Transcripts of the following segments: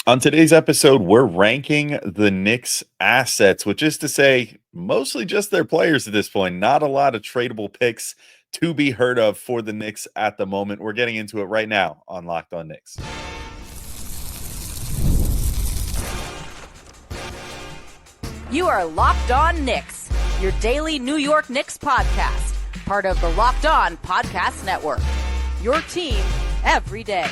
On today's episode, we're ranking the Knicks assets, which is to say, mostly just their players at this point. Not a lot of tradable picks to be heard of for the Knicks at the moment. We're getting into it right now on Locked On Knicks. You are Locked On Knicks, your daily New York Knicks podcast, part of the Locked On Podcast Network. Your team every day.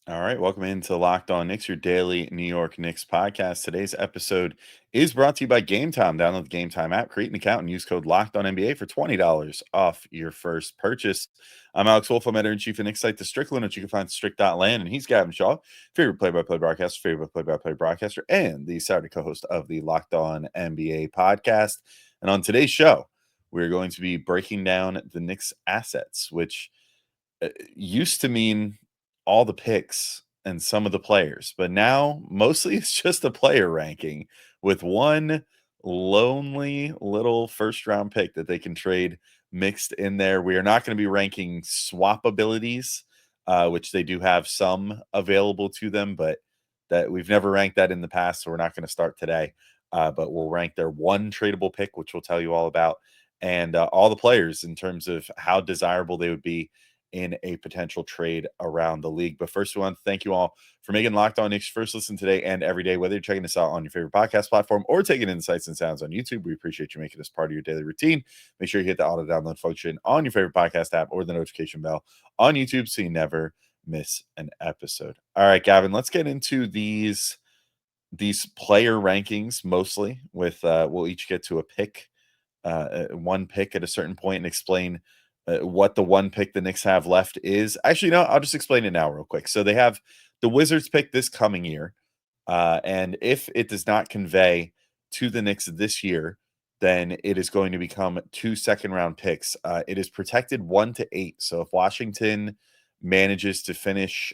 All right, welcome into Locked On Knicks, your daily New York Knicks podcast. Today's episode is brought to you by Gametime. Download the Gametime app, create an account, and use code Locked On NBA for $20 off your first purchase. I'm Alex Wolf, I'm editor-in-chief of Knicks site The Strickland, which you can find at strick.land, and he's Gavin Shaw, favorite play-by-play broadcaster, favorite play-by-play broadcaster, and the Saturday co-host of the Locked On NBA podcast. And on today's show, we're going to be breaking down the Knicks assets, which used to mean all the picks and some of the players, but now mostly it's just a player ranking with one lonely little first round pick that they can trade mixed in there. We are not going to be ranking swap abilities, which they do have some available to them, but that we've never ranked that in the past, so we're not going to start today. But we'll rank their one tradable pick, which we'll tell you all about, and all the players in terms of how desirable they would be in a potential trade around the league. But first, we want to thank you all for making Locked On Knicks first listen today and every day, whether you're checking us out on your favorite podcast platform or taking in sights and sounds on YouTube. We appreciate you making this part of your daily routine. Make sure you hit the auto download function on your favorite podcast app or the notification bell on YouTube so you never miss an episode. All right, Gavin, let's get into these player rankings mostly with we'll each get to a pick, one pick at a certain point and explain what the one pick the Knicks have left is. Actually, no, I'll just explain it now real quick. So they have the Wizards pick this coming year. And if it does not convey to the Knicks this year, then it is going to become 2 second-round picks. It is protected 1 to 8. So if Washington manages to finish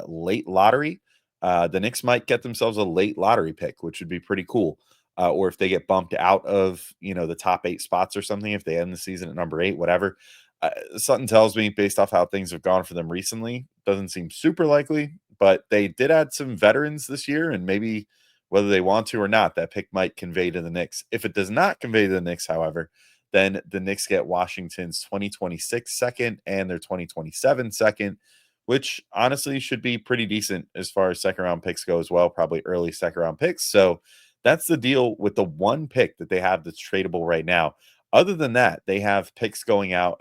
late lottery, the Knicks might get themselves a late lottery pick, which would be pretty cool. Or if they get bumped out of, the top 8 spots or something, if they end the season at number 8, whatever. Something tells me, based off how things have gone for them recently, doesn't seem super likely, but they did add some veterans this year, and maybe whether they want to or not, that pick might convey to the Knicks. If it does not convey to the Knicks, however, then the Knicks get Washington's 2026 second and their 2027 second, which honestly should be pretty decent as far as second round picks go as well, probably early second round picks. So that's the deal with the one pick that they have that's tradable right now. Other than that, they have picks going out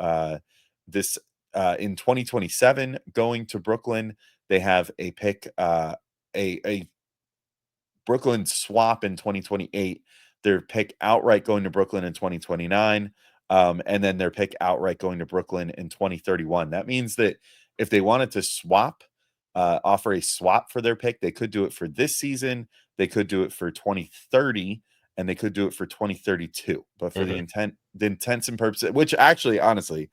this in 2027 going to Brooklyn. They have a pick, a Brooklyn swap in 2028. Their pick outright going to Brooklyn in 2029, and then their pick outright going to Brooklyn in 2031. That means that if they wanted to swap, offer a swap for their pick, they could do it for this season. They could do it for 2030. And they could do it for 2032. But for the intents and purposes, which actually, honestly,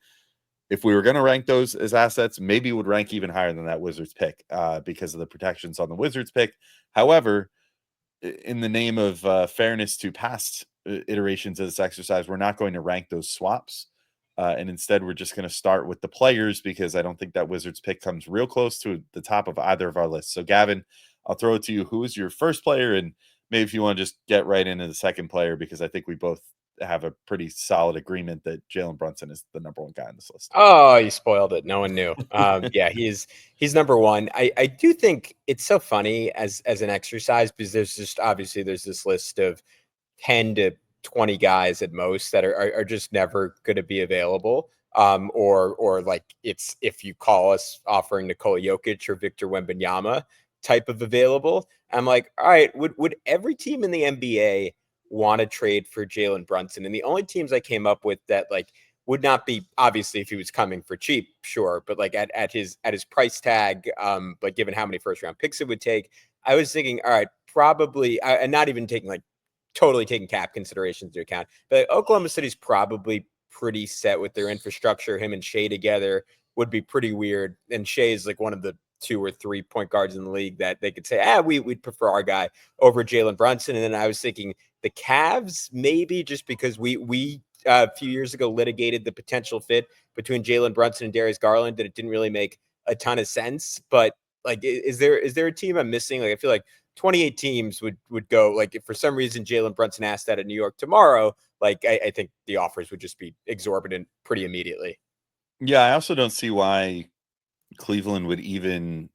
if we were going to rank those as assets, maybe it would rank even higher than that Wizards pick because of the protections on the Wizards pick. However, in the name of fairness to past iterations of this exercise, we're not going to rank those swaps. And instead, we're just going to start with the players because I don't think that Wizards pick comes real close to the top of either of our lists. So, Gavin, I'll throw it to you. Who is your first player? And maybe if you want to just get right into the second player, because I think we both have a pretty solid agreement that Jalen Brunson is the number one guy on this list. Oh, you spoiled it. No one knew. Yeah, he's number one. I do think it's so funny as an exercise because there's this list of 10 to 20 guys at most that are just never going to be available. Or like it's if you call us offering Nikola Jokic or Victor Wembanyama type of available. I'm like, all right, would every team in the NBA want to trade for Jalen Brunson? And the only teams I came up with that like would not be, obviously if he was coming for cheap, sure, but like at his price tag, but given how many first round picks it would take, I was thinking, all right, probably, and not even totally taking cap considerations into account, but Oklahoma City's probably pretty set with their infrastructure. Him and Shea together would be pretty weird. And Shea is like one of the 2 or 3 point guards in the league that they could say, we'd prefer our guy over Jalen Brunson. And then I was thinking the Cavs, maybe just because we a few years ago litigated the potential fit between Jalen Brunson and Darius Garland, that it didn't really make a ton of sense. But like, is there a team I'm missing? Like, I feel like 28 teams would go. Like, if for some reason Jalen Brunson asked that at New York tomorrow, like I think the offers would just be exorbitant pretty immediately. Yeah, I also don't see why Cleveland would even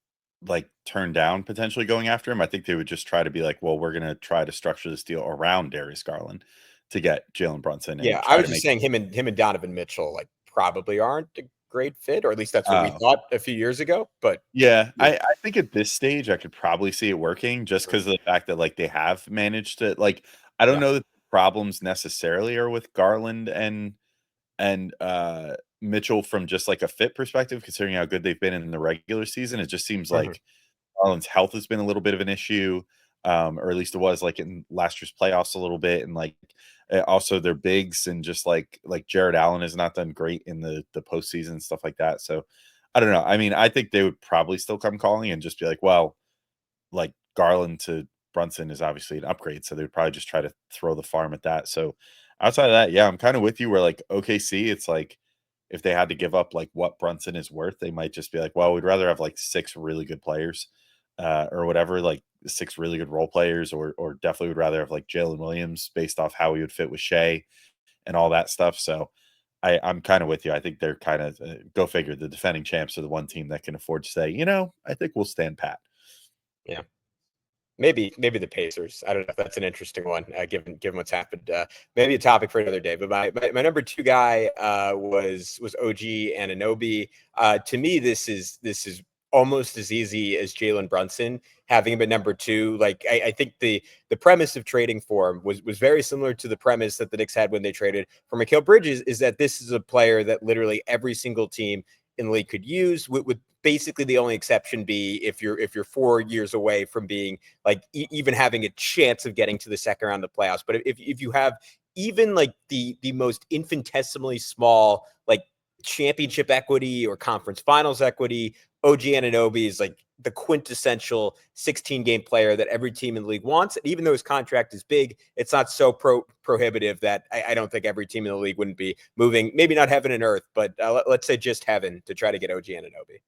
like turn down potentially going after him. I think they would just try to be like, well, we're gonna try to structure this deal around Darius Garland to get Jalen Brunson and Yeah, I try was to just make saying him and Donovan Mitchell like probably aren't a great fit, or at least that's what we uh thought a few years ago. But yeah, yeah. I think at this stage I could probably see it working just because of the fact that like they have managed to like I don't Yeah. know that the problems necessarily are with Garland and Mitchell from just like a fit perspective, considering how good they've been in the regular season. It just seems Mhm. like Garland's health has been a little bit of an issue, or at least it was like in last year's playoffs a little bit, and like also their bigs and just like Jared Allen has not done great in the postseason and stuff like that. So I don't know. I mean, I think they would probably still come calling and just be like, well, like Garland to Brunson is obviously an upgrade, so they'd probably just try to throw the farm at that. So outside of that, yeah, I'm kind of with you. Where like OKC, it's like if they had to give up like what Brunson is worth, they might just be like, well, we'd rather have like six really good players, or whatever, like six really good role players, or definitely would rather have like Jalen Williams based off how he would fit with Shea and all that stuff. So I'm kind of with you. I think they're kind of go figure. The defending champs are the one team that can afford to say, I think we'll stand pat. Yeah. Maybe the Pacers. I don't know if that's an interesting one, given what's happened. Maybe a topic for another day. But my number two guy was OG Anunoby. To me, this is almost as easy as Jalen Brunson having him at number two. Like I think the premise of trading for him was very similar to the premise that the Knicks had when they traded for Mikal Bridges. Is that this is a player that literally every single team in the league could use, with basically the only exception be if you're 4 years away from being like even having a chance of getting to the second round of the playoffs. But if you have even like the most infinitesimally small like championship equity or conference finals equity, OG Anunoby is like the quintessential 16 game player that every team in the league wants. And even though his contract is big, it's not so prohibitive that I don't think every team in the league wouldn't be moving, maybe not heaven and earth, but let's say just heaven to try to get OG Anunoby.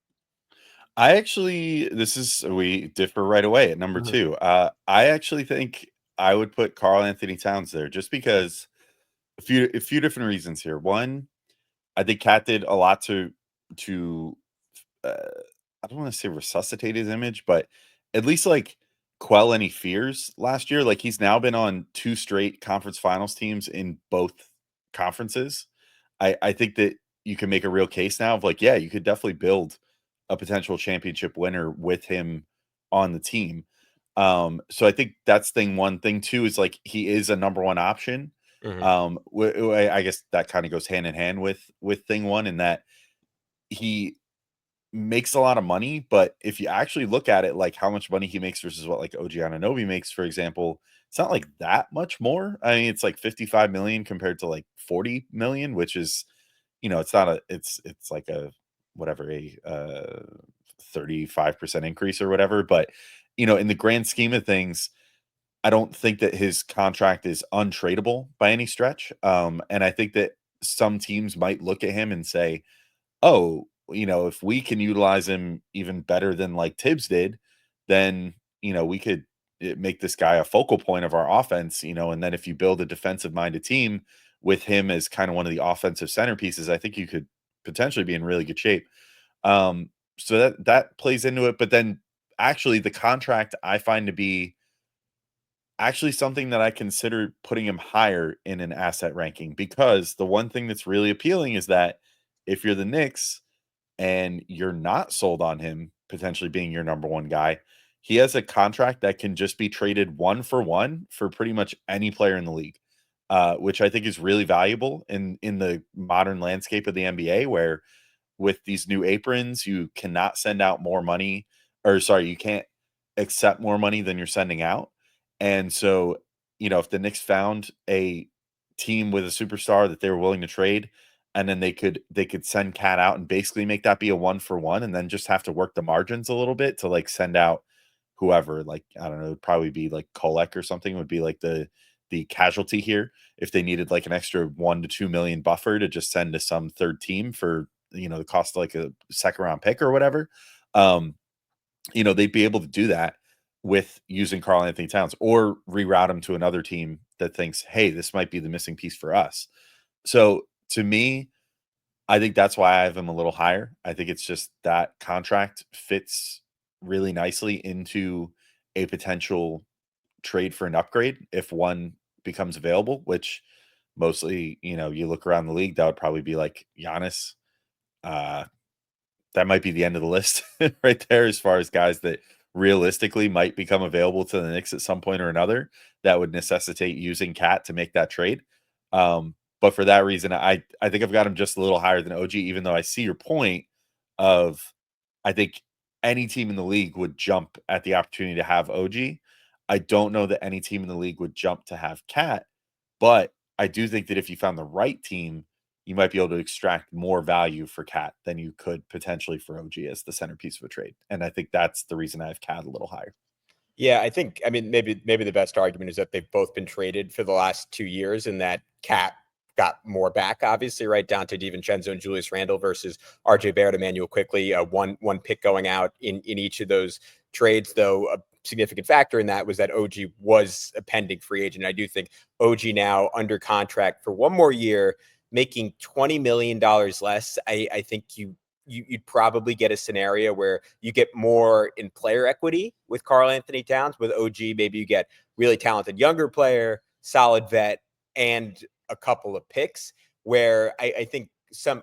We differ right away at number Mhm. two. I actually think I would put Carl Anthony Towns there just because a few different reasons here. One, I think Cat did a lot to uh, I don't want to say resuscitate his image, but at least like quell any fears last year. Like he's now been on two straight conference finals teams in both conferences. I think that you can make a real case now of like, yeah, you could definitely build a potential championship winner with him on the team. So I think that's thing one. Thing two is like he is a number one option. Mhm. I guess that kind of goes hand in hand with thing one in that he makes a lot of money, but if you actually look at it, like how much money he makes versus what like OG Anunoby makes, for example, it's not like that much more. I mean, it's like 55 million compared to like 40 million, which is, it's not it's like a whatever, a 35% increase or whatever. But in the grand scheme of things, I don't think that his contract is untradeable by any stretch. And I think that some teams might look at him and say, oh, if we can utilize him even better than like Tibbs did, then, we could make this guy a focal point of our offense, and then if you build a defensive minded team with him as kind of one of the offensive centerpieces, I think you could potentially be in really good shape. So that plays into it. But then actually the contract I find to be actually something that I consider putting him higher in an asset ranking because the one thing that's really appealing is that if you're the Knicks, and you're not sold on him potentially being your number one guy, he has a contract that can just be traded one for one for pretty much any player in the league, which I think is really valuable in the modern landscape of the NBA, where with these new aprons, you cannot send out more money, or sorry, you can't accept more money than you're sending out. And so, if the Knicks found a team with a superstar that they were willing to trade, and then they could send Cat out and basically make that be a one for one, and then just have to work the margins a little bit to like send out whoever, like I don't know, it'd probably be like Kolek or something would be like the casualty here if they needed like an extra 1 to 2 million buffer to just send to some third team for the cost of like a second round pick or whatever. They'd be able to do that with using Karl Anthony Towns or reroute him to another team that thinks, hey, this might be the missing piece for us. So to me, I think that's why I have him a little higher. I think it's just that contract fits really nicely into a potential trade for an upgrade if one becomes available, which mostly, you look around the league, that would probably be like Giannis. That might be the end of the list right there as far as guys that realistically might become available to the Knicks at some point or another that would necessitate using Cat to make that trade. But for that reason, I think I've got him just a little higher than OG, even though I see your point of I think any team in the league would jump at the opportunity to have OG. I don't know that any team in the league would jump to have Cat, but I do think that if you found the right team, you might be able to extract more value for Cat than you could potentially for OG as the centerpiece of a trade. And I think that's the reason I have Cat a little higher. Yeah, I mean, maybe the best argument is that they've both been traded for the last 2 years, and that Cat got more back, obviously, right down to DiVincenzo and Julius Randle versus RJ Barrett, Emmanuel Quickly, one pick going out in each of those trades. Though a significant factor in that was that OG was a pending free agent. I do think OG now under contract for one more year, making $20 million less. I think you'd probably get a scenario where you get more in player equity with Karl Anthony Towns. With OG, maybe you get really talented younger player, solid vet, and a couple of picks, where I think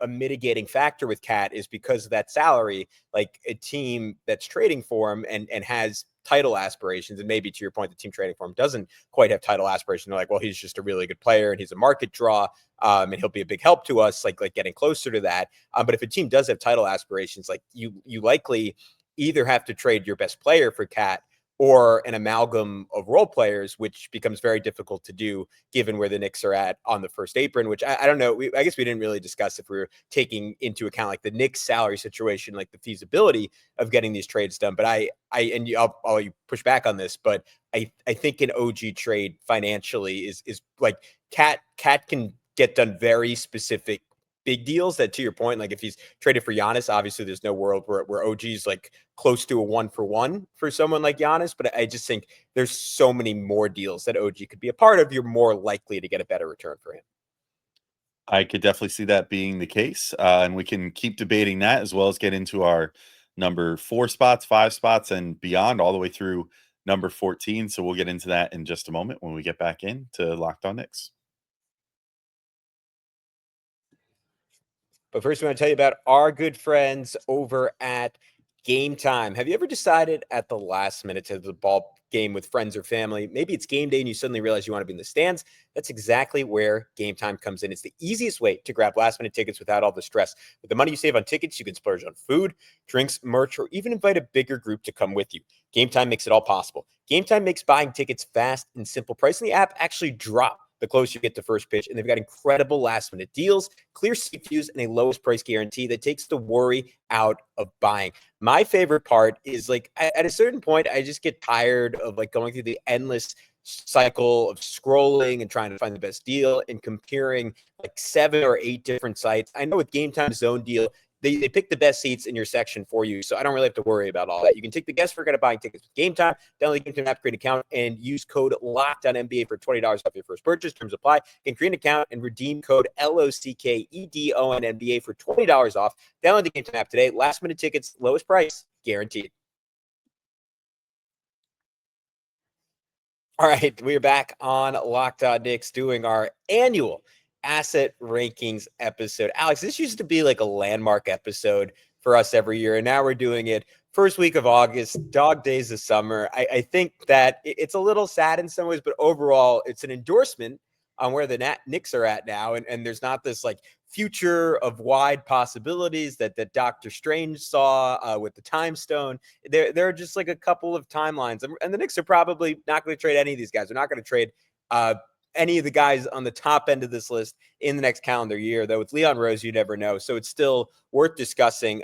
a mitigating factor with Cat is because of that salary, like a team that's trading for him and has title aspirations, and maybe to your point, the team trading for him doesn't quite have title aspirations. They're like, well, he's just a really good player and he's a market draw, and he'll be a big help to us, like getting closer to that. But if a team does have title aspirations, like you likely either have to trade your best player for Cat or an amalgam of role players, which becomes very difficult to do given where the Knicks are at on the first apron, which I don't know. I guess we didn't really discuss if we were taking into account like the Knicks salary situation, like the feasibility of getting these trades done. But I'll push back on this, but I think an OG trade financially is like Cat can get done very specific big deals that, to your point, like if he's traded for Giannis, obviously there's no world where OG's like close to a 1-for-1 for someone like Giannis. But I just think there's so many more deals that OG could be a part of. You're more likely to get a better return for him. I could definitely see that being the case. And we can keep debating that as well as get into our number 4 spots, 5 spots, and beyond all the way through number 14. So we'll get into that in just a moment when we get back in to Locked On Knicks. But first, we want to tell you about our good friends over at Gametime. Have you ever decided at the last minute to the ball game with friends or family? Maybe it's game day and you suddenly realize you want to be in the stands. That's exactly where Gametime comes in. It's the easiest way to grab last-minute tickets without all the stress. With the money you save on tickets, you can splurge on food, drinks, merch, or even invite a bigger group to come with you. Gametime makes it all possible. Gametime makes buying tickets fast and simple. Price in the app actually drop the closer you get to first pitch, and they've got incredible last-minute deals, clear seat views, and a lowest price guarantee that takes the worry out of buying. My favorite part is like at a certain point, I just get tired of like going through the endless cycle of scrolling and trying to find the best deal and comparing like 7 or 8 different sites. I know with Gametime's zone deal, they pick the best seats in your section for you, so I don't really have to worry about all that. You can take the guesswork out of buying tickets with Gametime. Download the Gametime app, create an account, and use code LOCKEDONNBA for $20 off your first purchase. Terms apply. You can create an account and redeem code LOCKEDONNBA for $20 off. Download the Gametime app today. Last-minute tickets, lowest price, guaranteed. All right, we are back on Locked On Knicks doing our annual asset rankings episode. Alex, this used to be like a landmark episode for us every year, and now we're doing it first week of August, dog days of summer. I think that it's a little sad in some ways, but overall, it's an endorsement on where the Knicks are at now, and there's not this like future of wide possibilities that Dr. Strange saw with the Time Stone. There are just like a couple of timelines, and the Knicks are probably not going to trade any of these guys. They're not going to trade any of the guys on the top end of this list in the next calendar year, though with Leon Rose, you never know. So it's still worth discussing.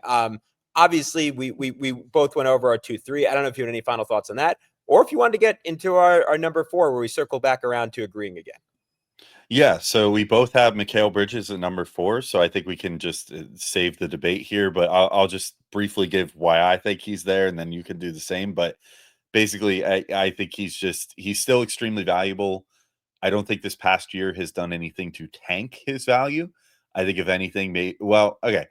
Obviously, we both went over our 2-3. I don't know if you had any final thoughts on that, or if you wanted to get into our number 4, where we circle back around to agreeing again. Yeah, so we both have Mikal Bridges at number 4, so I think we can just save the debate here. But I'll just briefly give why I think he's there, and then you can do the same. But basically, I think he's still extremely valuable. I don't think this past year has done anything to tank his value. I think if anything, okay,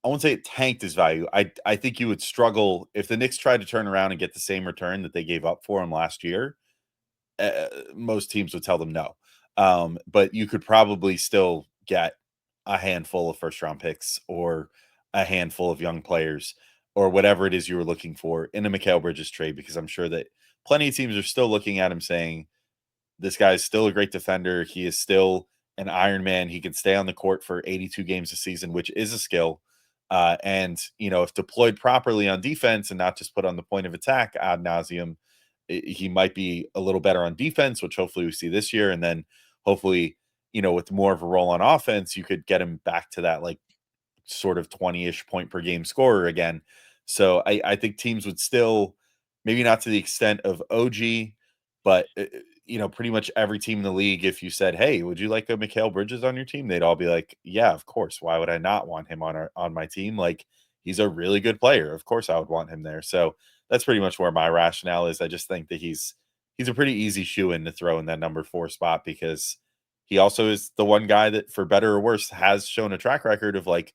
I won't say it tanked his value. I think you would struggle if the Knicks tried to turn around and get the same return that they gave up for him last year. Most teams would tell them no. But you could probably still get a handful of first round picks or a handful of young players or whatever it is you were looking for in a Mikal Bridges trade, because I'm sure that plenty of teams are still looking at him saying, this guy is still a great defender. He is still an Iron Man. He can stay on the court for 82 games a season, which is a skill. And, if deployed properly on defense and not just put on the point of attack ad nauseum, he might be a little better on defense, which hopefully we see this year. And then hopefully, with more of a role on offense, you could get him back to that like sort of 20-ish point per game scorer again. So I think teams would still, maybe not to the extent of OG, but pretty much every team in the league, if you said, "Hey, would you like a Mikal Bridges on your team?" They'd all be like, "Yeah, of course. Why would I not want him on my team? Like, he's a really good player. Of course I would want him there." So that's pretty much where my rationale is. I just think that he's a pretty easy shoe in to throw in that number 4 spot, because he also is the one guy that, for better or worse, has shown a track record of like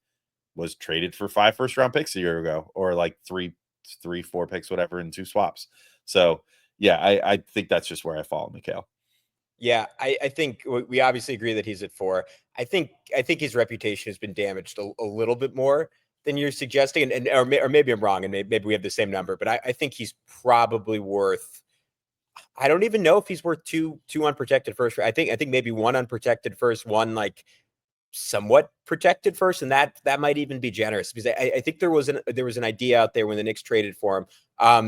was traded for 5 first round picks a year ago, or like 4 picks, whatever, in 2 swaps. So yeah, I think that's just where I fall, Mikal. Yeah, I think we obviously agree that he's at 4. I think his reputation has been damaged a little bit more than you're suggesting, or maybe I'm wrong, and maybe we have the same number, but I think he's probably worth. I don't even know if he's worth two unprotected first. I think maybe one unprotected first, one like somewhat protected first, and that might even be generous, because I think there was an idea out there when the Knicks traded for him,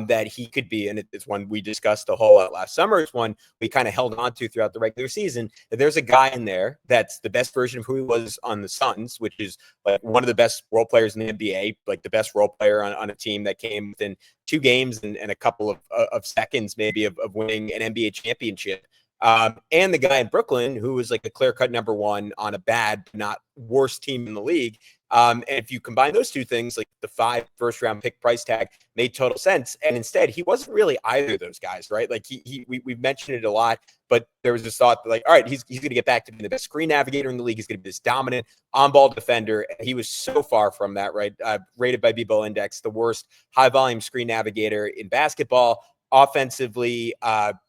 that he could be, and it's one we discussed a whole lot last summer. It's one we kind of held on to throughout the regular season. That there's a guy in there that's the best version of who he was on the Suns, which is like one of the best role players in the NBA, like the best role player on a team that came within 2 games and a couple of seconds maybe of winning an NBA championship. And the guy in Brooklyn who was like a clear-cut number 1 on a bad, not worst team in the league. And if you combine those two things, like the 5 first-round pick price tag made total sense. And instead, he wasn't really either of those guys, right? Like we've mentioned it a lot, but there was this thought that, like, all right, he's going to get back to being the best screen navigator in the league. He's going to be this dominant on-ball defender. And he was so far from that, right? Rated by B-Ball Index, the worst high-volume screen navigator in basketball. Offensively,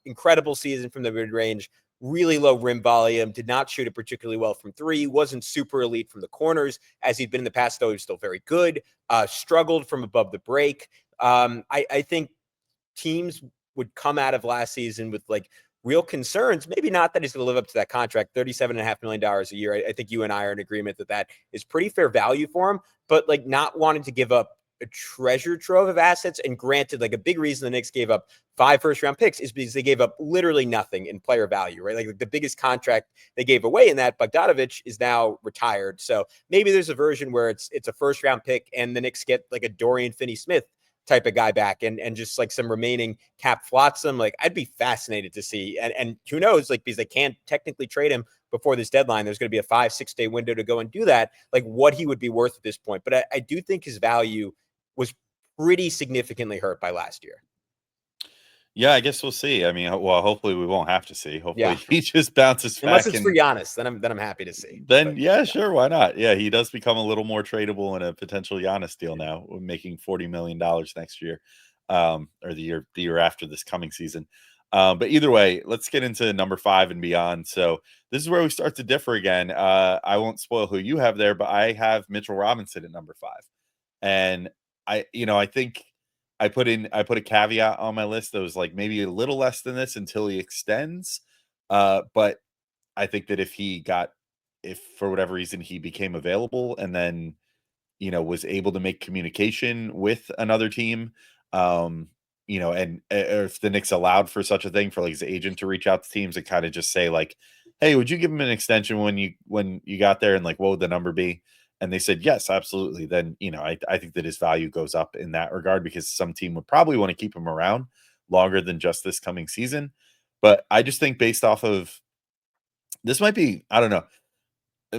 incredible season from the mid-range, really low rim volume, did not shoot it particularly well from 3, wasn't super elite from the corners as he'd been in the past, though he was still very good, struggled from above the break. I think teams would come out of last season with like real concerns, maybe not that he's going to live up to that contract, $37.5 million a year. I think you and I are in agreement that is pretty fair value for him, but like not wanting to give up a treasure trove of assets. And granted, like a big reason the Knicks gave up 5 first-round picks is because they gave up literally nothing in player value, right? Like the biggest contract they gave away in that, Bogdanovich, is now retired. So maybe there's a version where it's a first-round pick and the Knicks get like a Dorian Finney-Smith type of guy back and just like some remaining cap flotsam. Like I'd be fascinated to see. And who knows, like, because they can't technically trade him before this deadline, there's going to be a 5-6 day window to go and do that, like what he would be worth at this point. But I do think his value was pretty significantly hurt by last year. Yeah, I guess we'll see. I mean, well, hopefully we won't have to see. Hopefully Yeah. he just bounces Unless back. it's for Giannis, then I'm happy to see. Then yeah, sure, why not? Yeah, he does become a little more tradable in a potential Giannis deal now, making $40 million next year, or the year after this coming season. But either way, let's get into number 5 and beyond. So this is where we start to differ again. I won't spoil who you have there, but I have Mitchell Robinson at number 5. And I think I put a caveat on my list that was like maybe a little less than this until he extends. But I think that if for whatever reason he became available and then, was able to make communication with another team, and or if the Knicks allowed for such a thing for like his agent to reach out to teams and kind of just say like, "Hey, would you give him an extension when you got there?" And like, what would the number be? And they said, yes, absolutely. Then, I think that his value goes up in that regard, because some team would probably want to keep him around longer than just this coming season. But I just think based off of this might be, I don't know,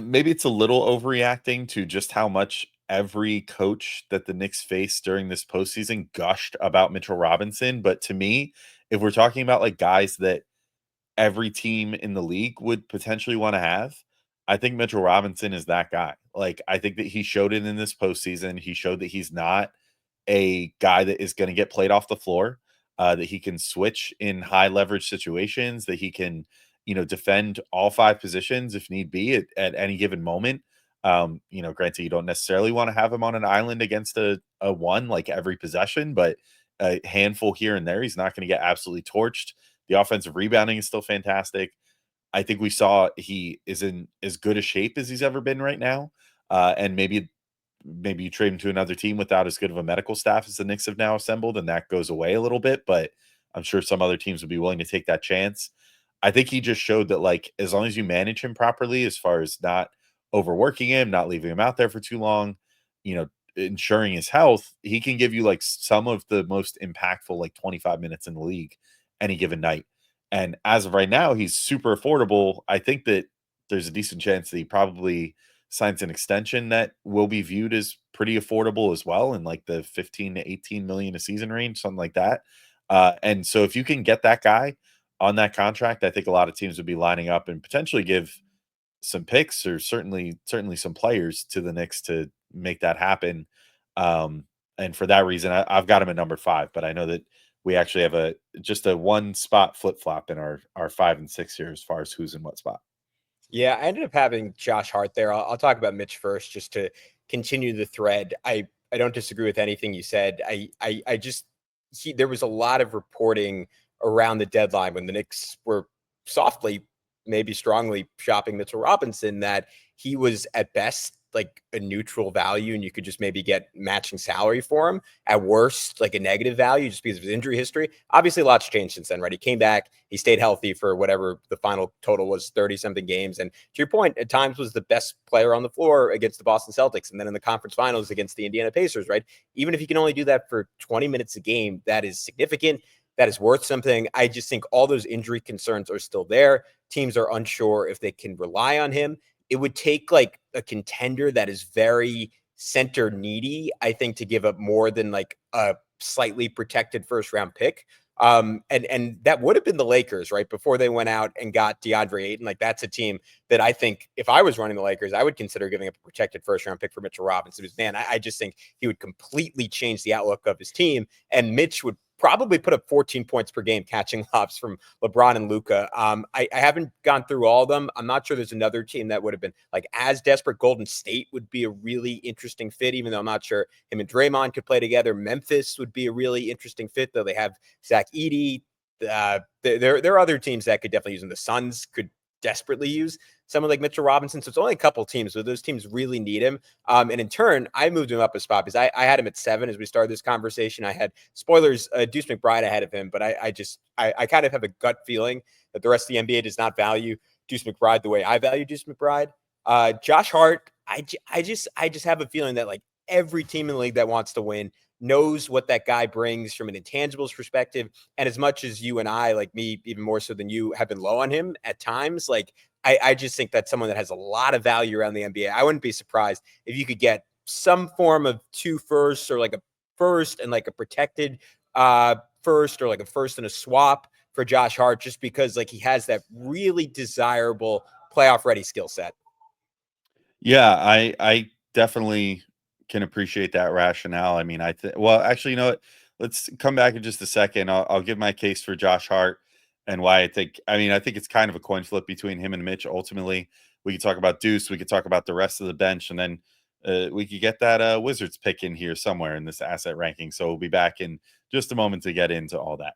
maybe it's a little overreacting to just how much every coach that the Knicks faced during this postseason gushed about Mitchell Robinson. But to me, if we're talking about like guys that every team in the league would potentially want to have, I think Mitchell Robinson is that guy. Like, I think that he showed it in this postseason. He showed that he's not a guy that is going to get played off the floor, that he can switch in high leverage situations, that he can, defend all five positions if need be at any given moment. Granted, you don't necessarily want to have him on an island against a one like every possession, but a handful here and there, he's not going to get absolutely torched. The offensive rebounding is still fantastic. I think we saw he is in as good a shape as he's ever been right now. And maybe you trade him to another team without as good of a medical staff as the Knicks have now assembled, and that goes away a little bit. But I'm sure some other teams would be willing to take that chance. I think he just showed that, like, as long as you manage him properly, as far as not overworking him, not leaving him out there for too long, ensuring his health, he can give you like some of the most impactful like 25 minutes in the league any given night. And as of right now, he's super affordable. I think that there's a decent chance that he probably signs an extension that will be viewed as pretty affordable as well, in like the 15 to 18 million a season range, something like that. And so if you can get that guy on that contract, I think a lot of teams would be lining up and potentially give some picks or certainly some players to the Knicks to make that happen. And for that reason, I've got him at number 5, but I know that we actually have just a one spot flip flop in our 5 and 6 here as far as who's in what spot. Yeah, I ended up having Josh Hart there. I'll talk about Mitch first, just to continue the thread. I don't disagree with anything you said. I just there was a lot of reporting around the deadline when the Knicks were softly, maybe strongly shopping Mitchell Robinson, that he was at best like a neutral value and you could just maybe get matching salary for him, at worst like a negative value just because of his injury history. Obviously a lot's changed since then, right? He came back, he stayed healthy for whatever the final total was, 30 something games, and to your point, at times was the best player on the floor against the Boston Celtics and then in the conference finals against the Indiana Pacers, right? Even if you can only do that for 20 minutes a game, that is significant. That is worth something. I just think all those injury concerns are still there. Teams are unsure if they can rely on him. It would take like a contender that is very center needy, I think, to give up more than like a slightly protected first round pick. And that would have been the Lakers, right? Before they went out and got DeAndre Ayton. Like, that's a team that I think if I was running the Lakers, I would consider giving up a protected first round pick for Mitchell Robinson. Because, man, I just think he would completely change the outlook of his team. And Mitch would probably put up 14 points per game catching lobs from LeBron and Luka. I haven't gone through all of them. I'm not sure there's another team that would have been like as desperate. Golden State would be a really interesting fit, even though I'm not sure him and Draymond could play together. Memphis would be a really interesting fit, though they have Zach Edey. There are other teams that could definitely use him. The Suns could desperately use someone like Mitchell Robinson. So it's only a couple teams, but those teams really need him. And in turn, I moved him up a spot because I had him at 7 as we started this conversation. I had spoilers, Deuce McBride ahead of him, but I kind of have a gut feeling that the rest of the NBA does not value Deuce McBride the way I value Deuce McBride. Josh Hart, I just have a feeling that like every team in the league that wants to win knows what that guy brings from an intangibles perspective. And as much as you and I, like me, even more so than you, have been low on him at times, like I just think that's someone that has a lot of value around the NBA. I wouldn't be surprised if you could get some form of 2 firsts, or like a first and like a protected first, or like a first and a swap for Josh Hart, just because like he has that really desirable playoff ready skill set. Yeah, I definitely can appreciate that rationale. I mean, well, actually, you know what? Let's come back in just a second. I'll give my case for Josh Hart and why I think. I mean, I think it's kind of a coin flip between him and Mitch. Ultimately, we could talk about Deuce. We could talk about the rest of the bench, and then we could get that Wizards pick in here somewhere in this asset ranking. So we'll be back in just a moment to get into all that.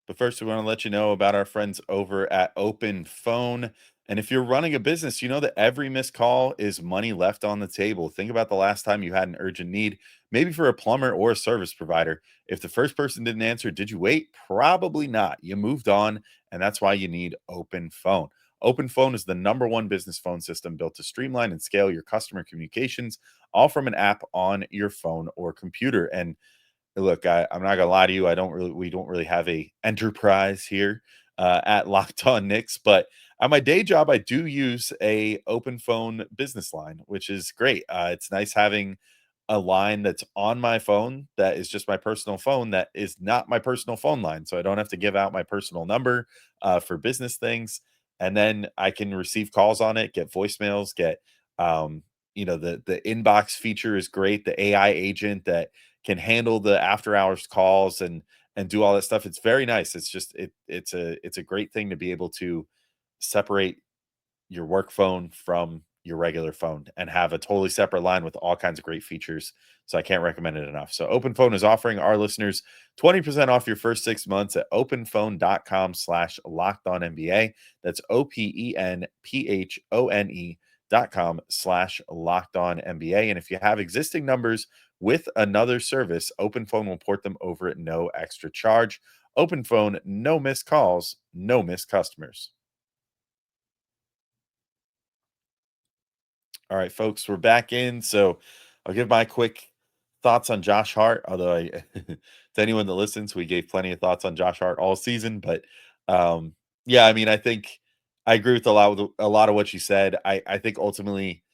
But first, we want to let you know about our friends over at OpenPhone. And if you're running a business, you know that every missed call is money left on the table. Think about the last time you had an urgent need, maybe for a plumber or a service provider. If the first person didn't answer, did you wait? Probably not. You moved on, and that's why you need OpenPhone. OpenPhone is the #1 business phone system built to streamline and scale your customer communications, all from an app on your phone or computer. And look, I'm not gonna lie to you. We don't really have a enterprise here at Locked On Knicks, but at my day job, I do use a open phone business line, which is great. It's nice having a line that's on my phone that is just my personal phone that is not my personal phone line, so I don't have to give out my personal number for business things, and then I can receive calls on it, get voicemails, get the inbox feature is great. The AI agent that can handle the after hours calls and do all that stuff. It's very nice. It's a great thing to be able to separate your work phone from your regular phone and have a totally separate line with all kinds of great features. So I can't recommend it enough. So OpenPhone is offering our listeners 20% off your first 6 months at openphone.com/lockedonnba. That's openphone.com/lockedonnba. And if you have existing numbers with another service, OpenPhone will port them over at no extra charge. OpenPhone, no missed calls, no missed customers. All right, folks, we're back in. So I'll give my quick thoughts on Josh Hart. Although to anyone that listens, we gave plenty of thoughts on Josh Hart all season. But yeah, I mean, I think I agree with a lot of what you said. I think ultimately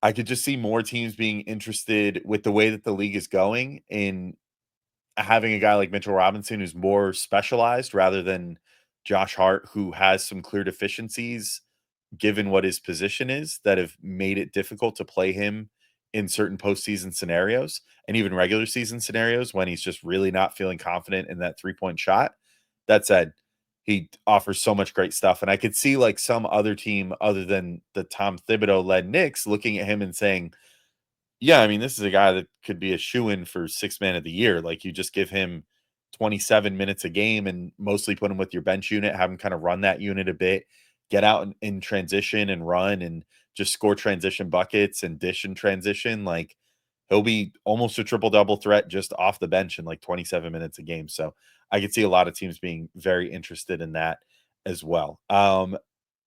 I could just see more teams being interested with the way that the league is going in having a guy like Mitchell Robinson who's more specialized rather than Josh Hart, who has some clear deficiencies given what his position is that have made it difficult to play him in certain postseason scenarios and even regular season scenarios when he's just really not feeling confident in that 3-point shot. That said, he offers so much great stuff. And I could see like some other team other than the Tom Thibodeau led Knicks looking at him and saying, yeah, I mean, this is a guy that could be a shoo-in for sixth man of the year. Like, you just give him 27 minutes a game and mostly put him with your bench unit, have him kind of run that unit a bit, get out in transition and run and just score transition buckets and dish in transition. Like, he'll be almost a triple-double threat just off the bench in like 27 minutes a game. So I could see a lot of teams being very interested in that as well.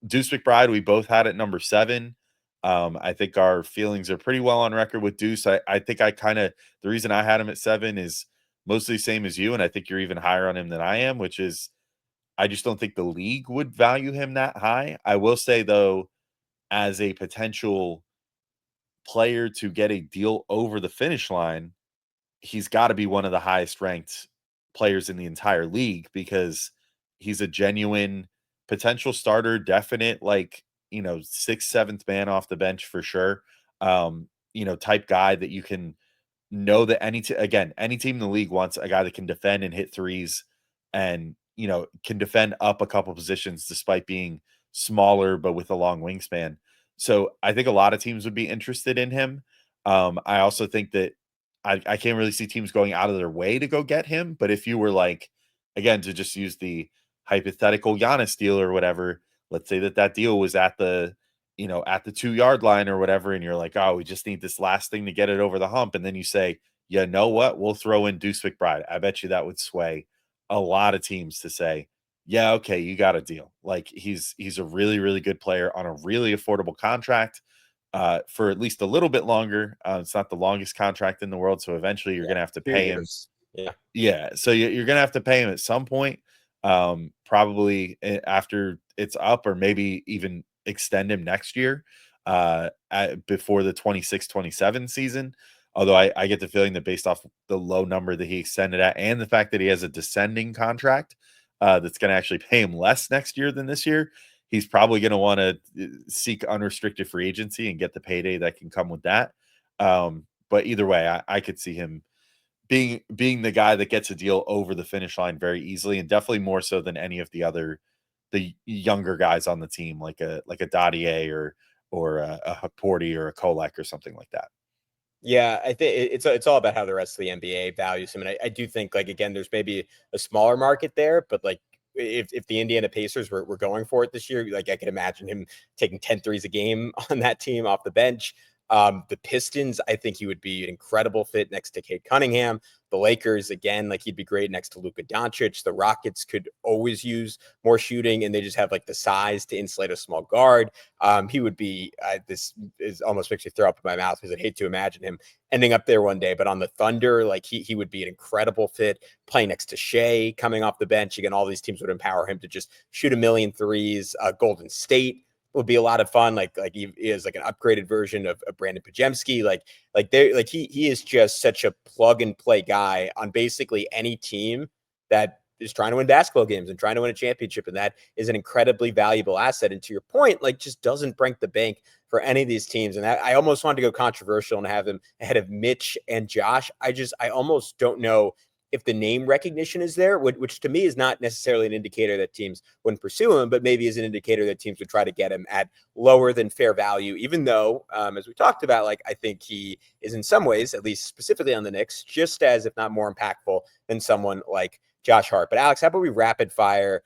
Deuce McBride, we both had at number 7. I think our feelings are pretty well on record with Deuce. I think the reason I had him at 7 is mostly the same as you, and I think you're even higher on him than I am, which is I just don't think the league would value him that high. I will say, though, as a potential player to get a deal over the finish line, he's got to be one of the highest ranked players in the entire league because he's a genuine potential starter, definite, like, 6th, 7th man off the bench for sure. Type guy that you can know that any team in the league wants a guy that can defend and hit threes and, can defend up a couple positions despite being smaller, but with a long wingspan. So I think a lot of teams would be interested in him. I also think that I can't really see teams going out of their way to go get him. But if you were like, again, to just use the hypothetical Giannis deal or whatever, let's say that deal was at the 2-yard line or whatever, and you're like, oh, we just need this last thing to get it over the hump. And then you say, you know what? We'll throw in Deuce McBride. I bet you that would sway a lot of teams to say, yeah, okay, you got a deal. Like, he's a really, really good player on a really affordable contract for at least a little bit longer. It's not the longest contract in the world, so eventually you're going to have to pay him. Yeah. Yeah, so you're going to have to pay him at some point, probably after it's up, or maybe even extend him next year before the 26-27 season. Although I get the feeling that based off the low number that he extended at and the fact that he has a descending contract that's going to actually pay him less next year than this year, he's probably going to want to seek unrestricted free agency and get the payday that can come with that. But either way, I could see him being the guy that gets a deal over the finish line very easily, and definitely more so than any of the younger guys on the team, like a Dottier or a Haporti or a Kolek or something like that. Yeah, I think it's all about how the rest of the NBA values him, and I do think, like, again, there's maybe a smaller market there, but like if the Indiana Pacers were going for it this year, like, I could imagine him taking 10 threes a game on that team off the bench. The Pistons, I think he would be an incredible fit next to Cade Cunningham. The Lakers, again, like he'd be great next to Luka Doncic. The Rockets could always use more shooting, and they just have like the size to insulate a small guard. He would be, this is almost makes me throw up in my mouth because I'd hate to imagine him ending up there one day. But on the Thunder, like he would be an incredible fit playing next to Shea coming off the bench. Again, all these teams would empower him to just shoot a million threes. Golden State would be a lot of fun. Like he is like an upgraded version of Brandon Pajemski. He is just such a plug and play guy on basically any team that is trying to win basketball games and trying to win a championship. And that is an incredibly valuable asset. And to your point, like just doesn't break the bank for any of these teams. And I almost wanted to go controversial and have them ahead of Mitch and Josh. I almost don't know if the name recognition is there, which to me is not necessarily an indicator that teams wouldn't pursue him, but maybe is an indicator that teams would try to get him at lower than fair value, even though, as we talked about, like I think he is in some ways, at least specifically on the Knicks, just as, if not more impactful than someone like Josh Hart. But Alex, how about we rapid fire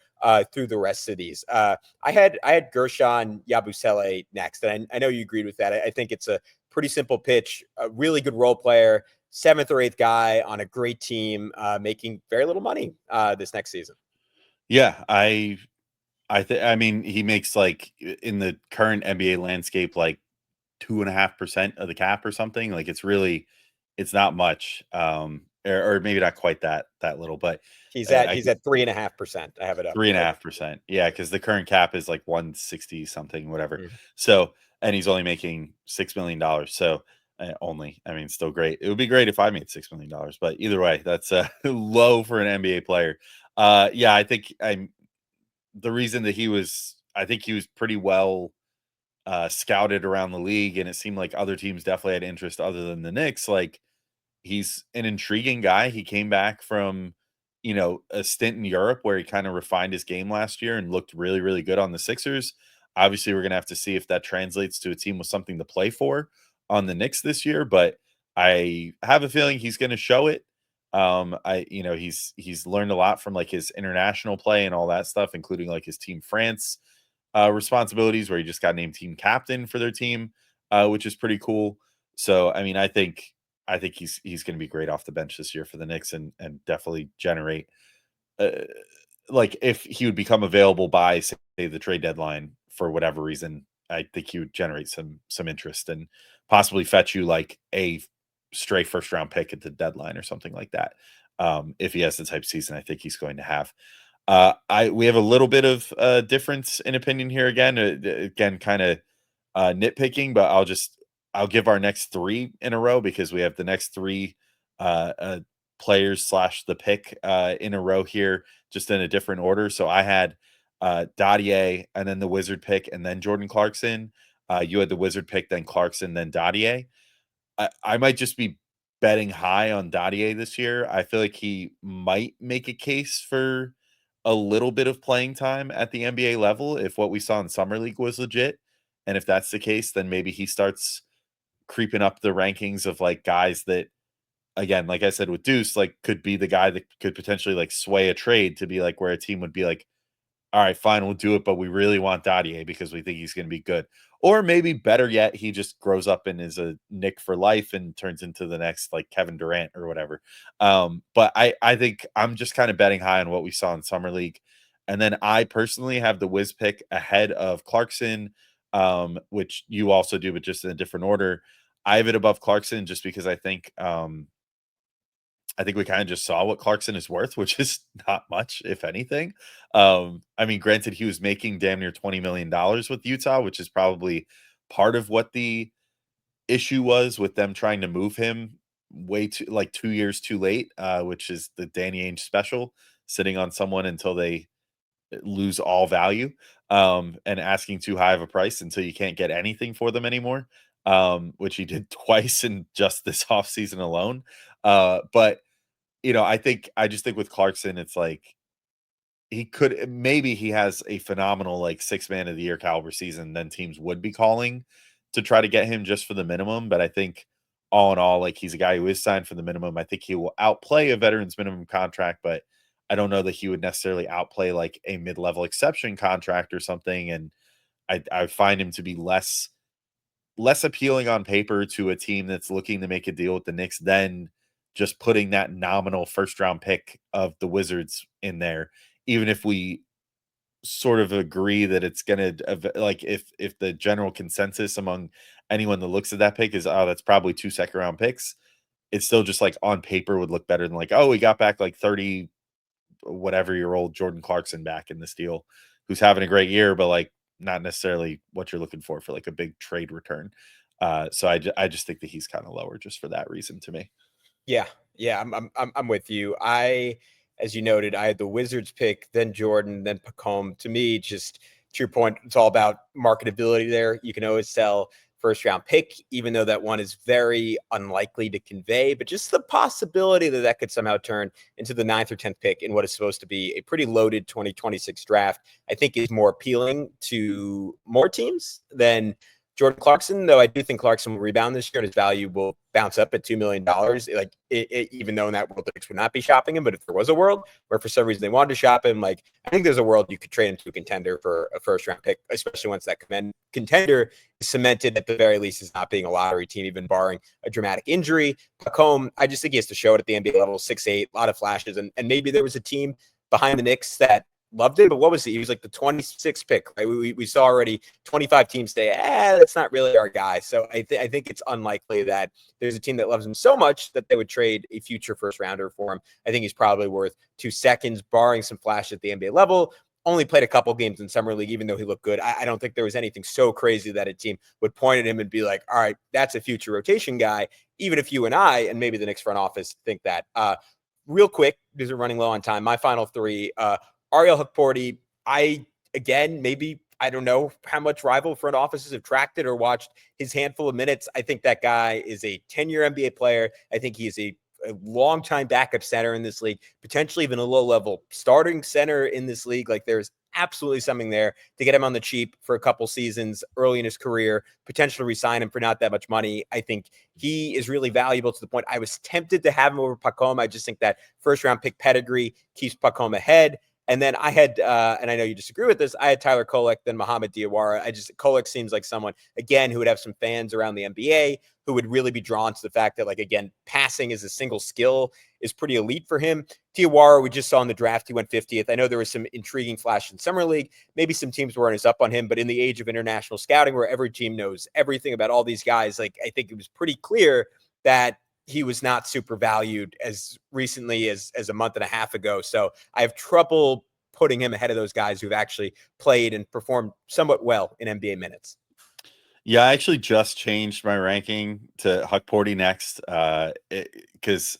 through the rest of these? I had Gershon Yabusele next, and I know you agreed with that. I think it's a pretty simple pitch, a really good role player, 7th or 8th guy on a great team, making very little money this next season. Yeah, I mean, he makes like in the current NBA landscape, like 2.5% of the cap or something. Like it's not much. Or maybe not quite that little, but he's at 3.5%. I have it up. 3.5%. Yeah, because the current cap is like 160 something, whatever. Mm-hmm. So, and he's only making $6 million. So I mean, still great. It would be great if I made $6 million, but either way, that's low for an NBA player. Yeah, I think the reason that I think he was pretty well scouted around the league, and it seemed like other teams definitely had interest other than the Knicks. Like he's an intriguing guy. He came back from, a stint in Europe where he kind of refined his game last year and looked really, really good on the Sixers. Obviously, we're going to have to see if that translates to a team with something to play for on the Knicks this year, but I have a feeling he's going to show it. He's learned a lot from like his international play and all that stuff, including like his Team France responsibilities, where he just got named team captain for their team, which is pretty cool. So, I mean, I think he's going to be great off the bench this year for the Knicks and definitely generate like if he would become available by say the trade deadline for whatever reason, I think he would generate some interest and possibly fetch you like a stray first round pick at the deadline or something like that. If he has the type of season I think he's going to have. We have a little bit of difference in opinion here again, kind of nitpicking, but I'll give our next 3 in a row because we have the next 3 players / the pick in a row here, just in a different order. So I had Dadier and then the Wizard pick and then Jordan Clarkson. You had the Wizard pick, then Clarkson, then Dadier. I might just be betting high on Dadier this year. I feel like he might make a case for a little bit of playing time at the NBA level if what we saw in Summer League was legit. And if that's the case, then maybe he starts creeping up the rankings of like guys that, again, like I said with Deuce, like could be the guy that could potentially like sway a trade to be like where a team would be like, all right, fine, we'll do it, but we really want Dadier because we think he's going to be good. Or maybe better yet, he just grows up and is a Knick for life and turns into the next like Kevin Durant or whatever. But I think I'm just kind of betting high on what we saw in Summer League. And then I personally have the Wiz pick ahead of Clarkson, which you also do, but just in a different order. I have it above Clarkson just because I think we kind of just saw what Clarkson is worth, which is not much, if anything. I mean, granted, he was making damn near $20 million with Utah, which is probably part of what the issue was with them trying to move him way too, like 2 years too late, which is the Danny Ainge special, sitting on someone until they lose all value, and asking too high of a price until you can't get anything for them anymore, which he did twice in just this offseason alone. But I just think with Clarkson, it's like maybe he has a phenomenal like 6-man of the year caliber season, then teams would be calling to try to get him just for the minimum. But I think all in all, like he's a guy who is signed for the minimum. I think he will outplay a veteran's minimum contract, but I don't know that he would necessarily outplay like a mid-level exception contract or something. And I find him to be less less appealing on paper to a team that's looking to make a deal with the Knicks than just putting that nominal first round pick of the Wizards in there, even if we sort of agree that it's going to, like, if the general consensus among anyone that looks at that pick is, oh, that's probably 2 second round picks, it's still just like on paper would look better than like, oh, we got back like 30 whatever year old Jordan Clarkson back in this deal, who's having a great year, but like not necessarily what you're looking for like a big trade return. So I just think that he's kind of lower just for that reason to me. Yeah, yeah, I'm with you. As you noted, I had the Wizards pick, then Jordan, then Pacome. To me, just to your point, it's all about marketability there. You can always sell first round pick, even though that one is very unlikely to convey, but just the possibility that that could somehow turn into the 9th or 10th pick in what is supposed to be a pretty loaded 2026 draft, I think is more appealing to more teams than Jordan Clarkson, though I do think Clarkson will rebound this year and his value will bounce up at $2 million. Like, even though in that world, the Knicks would not be shopping him, but if there was a world where for some reason they wanted to shop him, like, I think there's a world you could trade him to a contender for a first round pick, especially once that contender is cemented at the very least as not being a lottery team, even barring a dramatic injury. Pacome, I just think he has to show it at the NBA level, 6'8", a lot of flashes. And maybe there was a team behind the Knicks that loved him, but what was he? He was like the 26th pick, right? We saw already 25 teams say, that's not really our guy. So I think it's unlikely that there's a team that loves him so much that they would trade a future first rounder for him. I think he's probably worth 2 seconds, barring some flash at the NBA level. Only played a couple games in summer league, even though he looked good. I don't think there was anything so crazy that a team would point at him and be like, all right, that's a future rotation guy, even if you and I, and maybe the Knicks front office think that. Real quick, because we're running low on time, my final three, Ariel Hukporti, maybe I don't know how much rival front offices have tracked it or watched his handful of minutes. I think that guy is a 10-year NBA player. I think he is a long-time backup center in this league, potentially even a low-level starting center in this league. Like, there's absolutely something there to get him on the cheap for a couple seasons early in his career, potentially resign him for not that much money. I think he is really valuable to the point I was tempted to have him over Pacome. I just think that first-round pick pedigree keeps Pacome ahead. And then I had, and I know you disagree with this, I had Tyler Kolek, then Mohamed Diawara. Kolek seems like someone, again, who would have some fans around the NBA who would really be drawn to the fact that, like, again, passing as a single skill is pretty elite for him. Diawara, we just saw in the draft, he went 50th. I know there was some intriguing flash in Summer League. Maybe some teams weren't as up on him, but in the age of international scouting where every team knows everything about all these guys, like, I think it was pretty clear that he was not super valued as recently as a month and a half ago. So I have trouble putting him ahead of those guys who've actually played and performed somewhat well in NBA minutes. Yeah, I actually just changed my ranking to Hukporti next. Because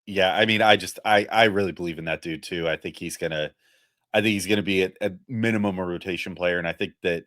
yeah, I mean, I really believe in that dude too. I think he's gonna be a minimum a rotation player. And I think that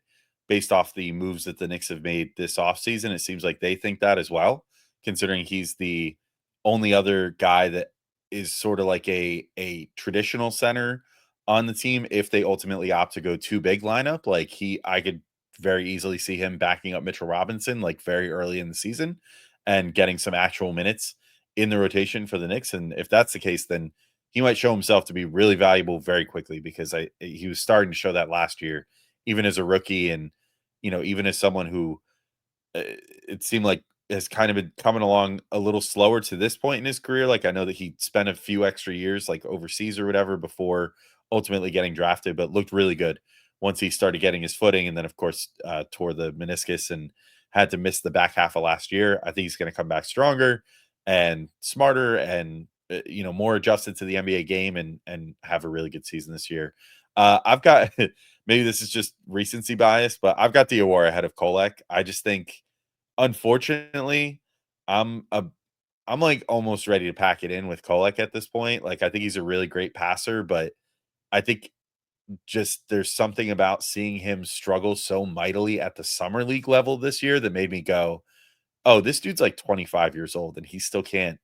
based off the moves that the Knicks have made this offseason, it seems like they think that as well, considering he's the only other guy that is sort of like a traditional center on the team if they ultimately opt to go too big lineup. Like, I could very easily see him backing up Mitchell Robinson like very early in the season and getting some actual minutes in the rotation for the Knicks. And if that's the case, then he might show himself to be really valuable very quickly, because he was starting to show that last year, even as a rookie, and even as someone who it seemed like has kind of been coming along a little slower to this point in his career. Like, I know that he spent a few extra years like overseas or whatever before ultimately getting drafted, but looked really good once he started getting his footing, and then of course tore the meniscus and had to miss the back half of last year. I think he's going to come back stronger and smarter and more adjusted to the NBA game and have a really good season this year. I've got maybe this is just recency bias, but I've got Diawara ahead of Kolek. I just think, unfortunately, I'm like almost ready to pack it in with Kolek at this point. Like, I think he's a really great passer, but I think just there's something about seeing him struggle so mightily at the summer league level this year that made me go, oh, this dude's like 25 years old and he still can't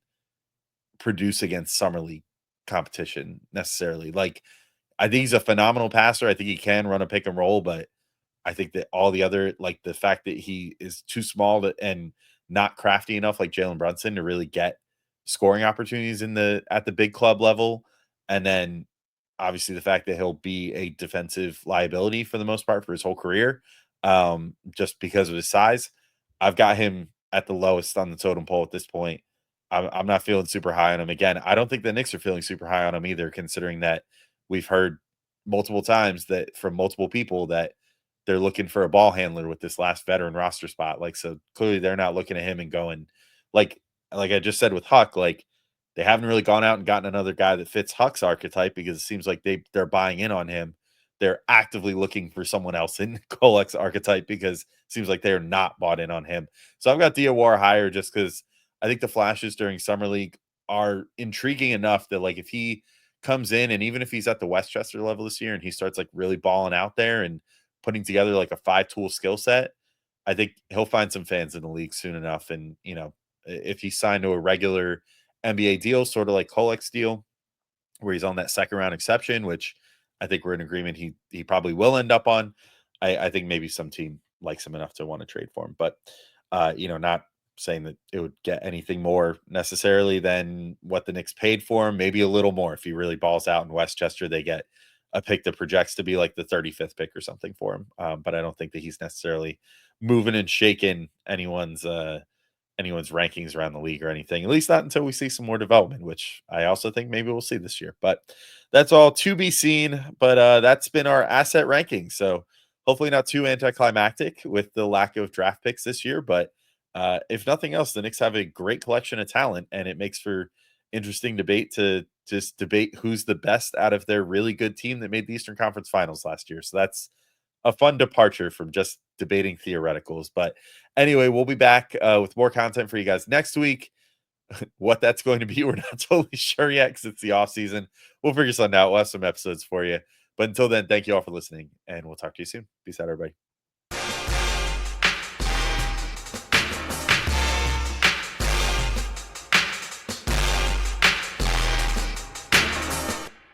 produce against summer league competition necessarily. Like, I think he's a phenomenal passer. I think he can run a pick and roll, but I think that all the other, like the fact that he is too small and not crafty enough like Jalen Brunson to really get scoring opportunities at the big club level. And then obviously the fact that he'll be a defensive liability for the most part for his whole career, just because of his size. I've got him at the lowest on the totem pole at this point. I'm not feeling super high on him. Again, I don't think the Knicks are feeling super high on him either, considering that we've heard multiple times that from multiple people that they're looking for a ball handler with this last veteran roster spot. Like, so clearly they're not looking at him and going like I just said with Huck, like they haven't really gone out and gotten another guy that fits Huck's archetype because it seems like they're buying in on him. They're actively looking for someone else in Kolek's archetype because it seems like they're not bought in on him. So I've got Diawara higher just because I think the flashes during summer league are intriguing enough that like if he comes in and even if he's at the Westchester level this year and he starts like really balling out there and putting together like a 5-tool skill set, I think he'll find some fans in the league soon enough. And if he's signed to a regular NBA deal, sort of like Kolek's deal, where he's on that second round exception, which I think we're in agreement he probably will end up on. I think maybe some team likes him enough to want to trade for him, but not saying that it would get anything more necessarily than what the Knicks paid for him. Maybe a little more if he really balls out in Westchester. They get a pick that projects to be like the 35th pick or something for him. But I don't think that he's necessarily moving and shaking anyone's rankings around the league or anything, at least not until we see some more development, which I also think maybe we'll see this year. But that's all to be seen. But that's been our asset ranking. So hopefully not too anticlimactic with the lack of draft picks this year. But if nothing else, the Knicks have a great collection of talent, and it makes for interesting debate to just debate who's the best out of their really good team that made the Eastern Conference Finals last year. So that's a fun departure from just debating theoreticals. But anyway, we'll be back with more content for you guys next week. What that's going to be, we're not totally sure yet because it's the off season. We'll figure something out. We'll have some episodes for you. But until then, thank you all for listening, and we'll talk to you soon. Peace out, everybody.